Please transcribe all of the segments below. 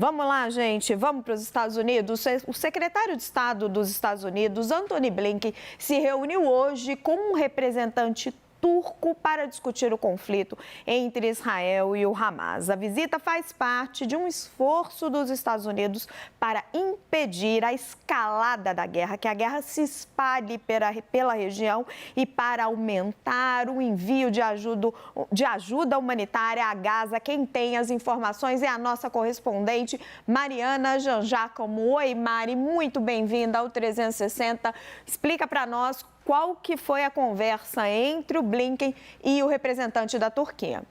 Vamos lá, gente, vamos para os Estados Unidos. O secretário de Estado dos Estados Unidos, Antony Blinken, se reuniu hoje com um representante turco para discutir o conflito entre Israel e o Hamas. A visita faz parte de um esforço dos Estados Unidos para impedir a escalada da guerra, que a guerra se espalhe pela região e para aumentar o envio de ajuda humanitária a Gaza. Quem tem as informações é a nossa correspondente Mariana Jangiacomo. Oi, Mari, muito bem-vinda ao 360. Explica para nós qual que foi a conversa entre o Blinken e o representante da Turquia.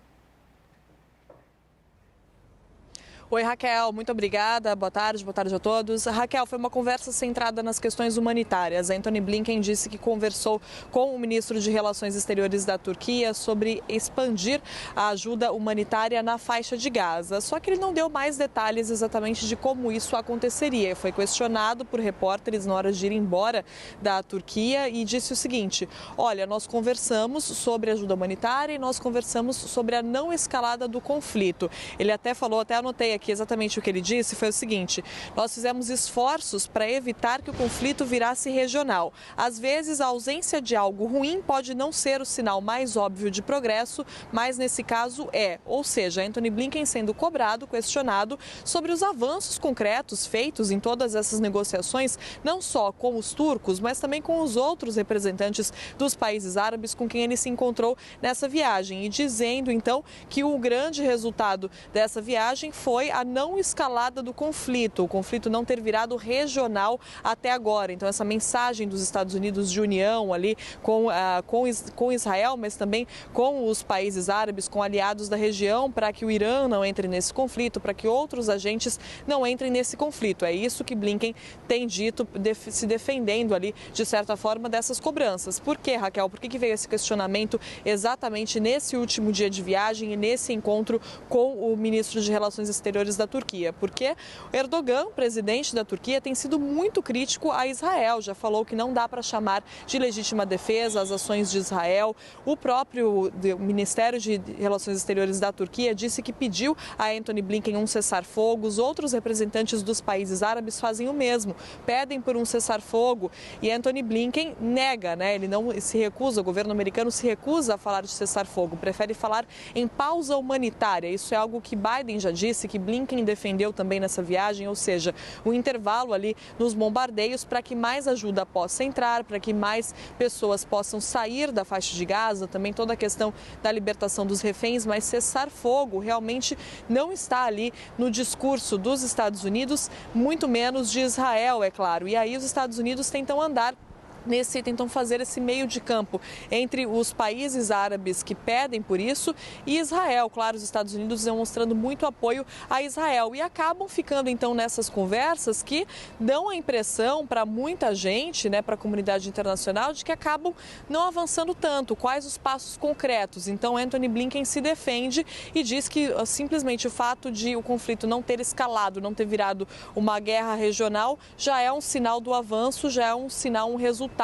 Oi, Raquel, muito obrigada. Boa tarde a todos. Raquel, foi uma conversa centrada nas questões humanitárias. Antony Blinken disse que conversou com o ministro de Relações Exteriores da Turquia sobre expandir a ajuda humanitária na faixa de Gaza. Só que ele não deu mais detalhes exatamente de como isso aconteceria. Foi questionado por repórteres na hora de ir embora da Turquia e disse o seguinte: olha, nós conversamos sobre ajuda humanitária e nós conversamos sobre a não escalada do conflito. Ele até falou, até anotei aqui exatamente o que ele disse, foi o seguinte: nós fizemos esforços para evitar que o conflito virasse regional. Às vezes, a ausência de algo ruim pode não ser o sinal mais óbvio de progresso, mas nesse caso é. Ou seja, Antony Blinken sendo cobrado, questionado sobre os avanços concretos feitos em todas essas negociações, não só com os turcos, mas também com os outros representantes dos países árabes com quem ele se encontrou nessa viagem. E dizendo, então, que o grande resultado dessa viagem foi a não escalada do conflito, o conflito não ter virado regional até agora. Então, essa mensagem dos Estados Unidos de união ali com Israel, mas também com os países árabes, com aliados da região, para que o Irã não entre nesse conflito, para que outros agentes não entrem nesse conflito. É isso que Blinken tem dito, se defendendo ali, de certa forma, dessas cobranças. Por quê, Raquel? Por que veio esse questionamento exatamente nesse último dia de viagem e nesse encontro com o ministro de Relações Exteriores da Turquia? Porque Erdogan, presidente da Turquia, tem sido muito crítico a Israel. Já falou que não dá para chamar de legítima defesa as ações de Israel. O próprio Ministério de Relações Exteriores da Turquia disse que pediu a Antony Blinken um cessar-fogo. Os outros representantes dos países árabes fazem o mesmo, pedem por um cessar-fogo. E Antony Blinken nega, né? Ele não se recusa, o governo americano se recusa a falar de cessar-fogo, prefere falar em pausa humanitária. Isso é algo que Biden já disse, que Blinken defendeu também nessa viagem, ou seja, um intervalo ali nos bombardeios para que mais ajuda possa entrar, para que mais pessoas possam sair da faixa de Gaza, também toda a questão da libertação dos reféns, mas cessar fogo realmente não está ali no discurso dos Estados Unidos, muito menos de Israel, é claro. E aí os Estados Unidos tentam fazer esse meio de campo entre os países árabes que pedem por isso e Israel. Claro, os Estados Unidos demonstrando muito apoio a Israel e acabam ficando então nessas conversas que dão a impressão para muita gente, né, para a comunidade internacional, de que acabam não avançando tanto. Quais os passos concretos? Então, Antony Blinken se defende e diz que simplesmente o fato de o conflito não ter escalado, não ter virado uma guerra regional, já é um sinal do avanço, já é um sinal, um resultado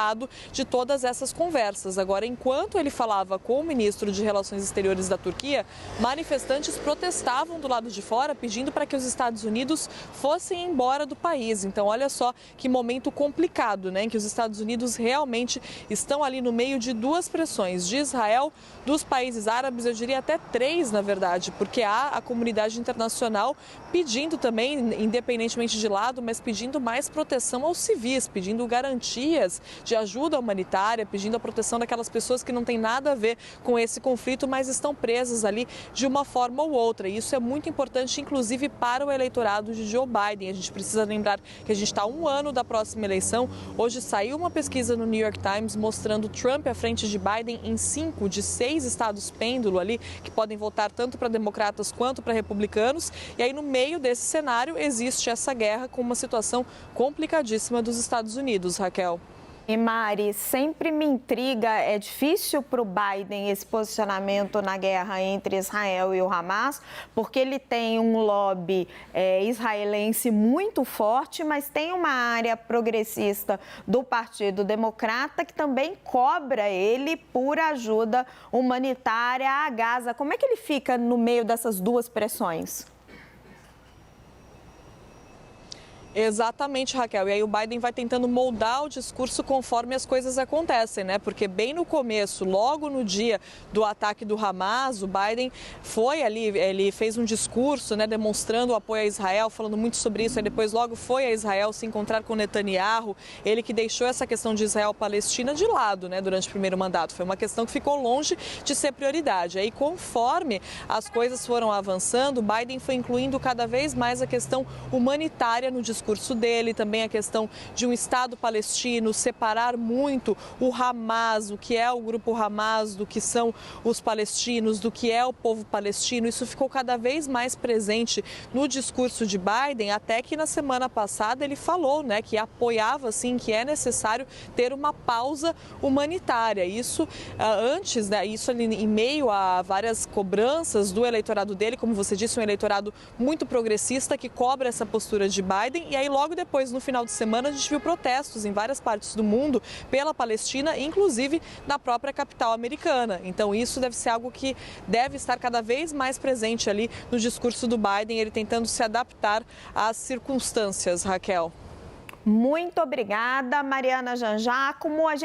de todas essas conversas. Agora, enquanto ele falava com o ministro de Relações Exteriores da Turquia, manifestantes protestavam do lado de fora, pedindo para que os Estados Unidos fossem embora do país. Então, olha só que momento complicado, né? Em que os Estados Unidos realmente estão ali no meio de duas pressões, de Israel, dos países árabes, eu diria até três, na verdade, porque há a comunidade internacional pedindo também, independentemente de lado, mas pedindo mais proteção aos civis, pedindo garantias de ajuda humanitária, pedindo a proteção daquelas pessoas que não têm nada a ver com esse conflito, mas estão presas ali de uma forma ou outra. E isso é muito importante, inclusive, para o eleitorado de Joe Biden. A gente precisa lembrar que a gente está a um ano da próxima eleição. Hoje saiu uma pesquisa no New York Times mostrando Trump à frente de Biden em 5 de 6 estados pêndulo ali, que podem votar tanto para democratas quanto para republicanos. E aí, no meio desse cenário, existe essa guerra com uma situação complicadíssima dos Estados Unidos, Raquel. E Mari, sempre me intriga, é difícil para o Biden esse posicionamento na guerra entre Israel e o Hamas, porque ele tem um lobby israelense muito forte, mas tem uma área progressista do Partido Democrata que também cobra ele por ajuda humanitária a Gaza. Como é que ele fica no meio dessas duas pressões? Exatamente, Raquel. E aí o Biden vai tentando moldar o discurso conforme as coisas acontecem, né? Porque bem no começo, logo no dia do ataque do Hamas, o Biden foi ali, ele fez um discurso, né, demonstrando o apoio a Israel, falando muito sobre isso. Aí depois logo foi a Israel se encontrar com Netanyahu, ele que deixou essa questão de Israel-Palestina de lado, né, durante o primeiro mandato. Foi uma questão que ficou longe de ser prioridade. Aí conforme as coisas foram avançando, o Biden foi incluindo cada vez mais a questão humanitária no discurso dele, também a questão de um Estado palestino, separar muito o Hamas, o que é o grupo Hamas, do que são os palestinos, do que é o povo palestino. Isso ficou cada vez mais presente no discurso de Biden, até que na semana passada ele falou, né, que apoiava, sim, que é necessário ter uma pausa humanitária. Isso antes, né, isso ali em meio a várias cobranças do eleitorado dele, como você disse, um eleitorado muito progressista que cobra essa postura de Biden. E aí logo depois, no final de semana, a gente viu protestos em várias partes do mundo pela Palestina, inclusive na própria capital americana. Então isso deve ser algo que deve estar cada vez mais presente ali no discurso do Biden, ele tentando se adaptar às circunstâncias, Raquel. Muito obrigada, Mariana Janjá. Como a gente